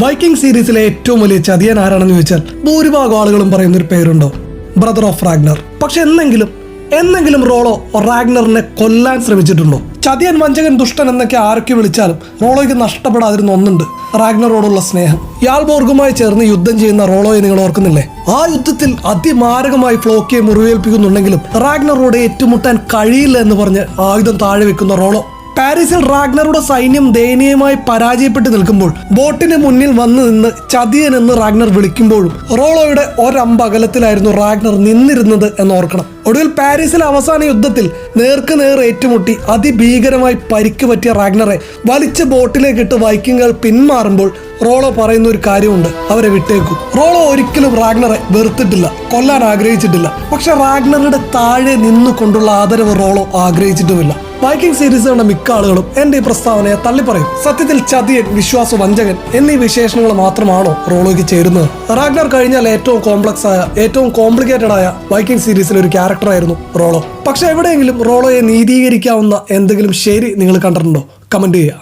Viking സീരീസിലെ ഏറ്റവും വലിയ ചതിയൻ ആരാണെന്ന് ചോദിച്ചാൽ ഭൂരിഭാഗം ആളുകളും പറയുന്ന ഒരു പേരുണ്ടോ, ബ്രദർ ഓഫ് റാഗ്നർ. പക്ഷെ എന്നെങ്കിലും റോളോ റാഗ്നറിനെ കൊല്ലാൻ ശ്രമിച്ചിട്ടുണ്ടോ? ചതിയൻ, വഞ്ചകൻ, ദുഷ്ടൻ എന്നൊക്കെ ആരൊക്കെ വിളിച്ചാലും റോളോയ്ക്ക് നഷ്ടപ്പെടാതിരുന്ന ഒന്നുണ്ട്: റാഗ്നറോടുള്ള സ്നേഹം. യാൾബോർഗുമായി ചേർന്ന് യുദ്ധം ചെയ്യുന്ന റോളോയെ നിങ്ങൾ ഓർക്കുന്നില്ലേ? ആ യുദ്ധത്തിൽ അതിമാരകമായി ഫ്ലോക്കിയെ മുറിവേൽപ്പിക്കുന്നുണ്ടെങ്കിലും റാഗ്നറോട് ഏറ്റുമുട്ടാൻ കഴിയില്ല എന്ന് പറഞ്ഞ് ആയുധം താഴെ വെക്കുന്ന റോളോ. പാരീസിൽ റാഗ്നറുടെ സൈന്യം ദയനീയമായി പരാജയപ്പെട്ട് നിൽക്കുമ്പോൾ ബോട്ടിന് മുന്നിൽ വന്നു നിന്ന് ചതിയൻ എന്ന് റാഗ്നർ വിളിക്കുമ്പോഴും റോളോയുടെ ഒരമ്പകലത്തിലായിരുന്നു റാഗ്നർ നിന്നിരുന്നത് എന്നോർക്കണം. ഒടുവിൽ പാരീസിലെ അവസാന യുദ്ധത്തിൽ നേർക്ക് നേർ ഏറ്റുമുട്ടി അതിഭീകരമായി പരിക്ക് പറ്റിയ റാഗ്നറെ വലിച്ച ബോട്ടിലേക്കിട്ട് വൈക്കിങ്ങുകൾ പിന്മാറുമ്പോൾ റോളോ പറയുന്ന ഒരു കാര്യമുണ്ട്: അവരെ വിട്ടേക്കൂ. റോളോ ഒരിക്കലും റാഗ്നറെ വെറുത്തിട്ടില്ല, കൊല്ലാൻ ആഗ്രഹിച്ചിട്ടില്ല. പക്ഷെ റാഗ്നറുടെ താഴെ നിന്നുകൊണ്ടുള്ള ആദരവ് റോളോ ആഗ്രഹിച്ചിട്ടുമില്ല. വൈക്കിംഗ് സീരീസ് കണ്ട മിക്ക ആളുകളും എന്റെ ഈ പ്രസ്താവനയെ തള്ളിപ്പറയും. സത്യത്തിൽ ചതിയൻ, വിശ്വാസ വഞ്ചകൻ എന്നീ വിശേഷണങ്ങൾ മാത്രമാണോ റോളോയ്ക്ക് ചേരുന്നത്? റാഗ്നർ കഴിഞ്ഞാൽ ഏറ്റവും കോംപ്ലക്സ് ആയ, ഏറ്റവും കോംപ്ലിക്കേറ്റഡ് ആയ വൈക്കിംഗ് സീരീസിലെ ഒരു ക്യാരക്ടറായിരുന്നു റോളോ. പക്ഷെ എവിടെയെങ്കിലും റോളോയെ നീതീകരിക്കാവുന്ന എന്തെങ്കിലും ശരി നിങ്ങൾ കണ്ടിട്ടുണ്ടോ? കമന്റ് ചെയ്യുക.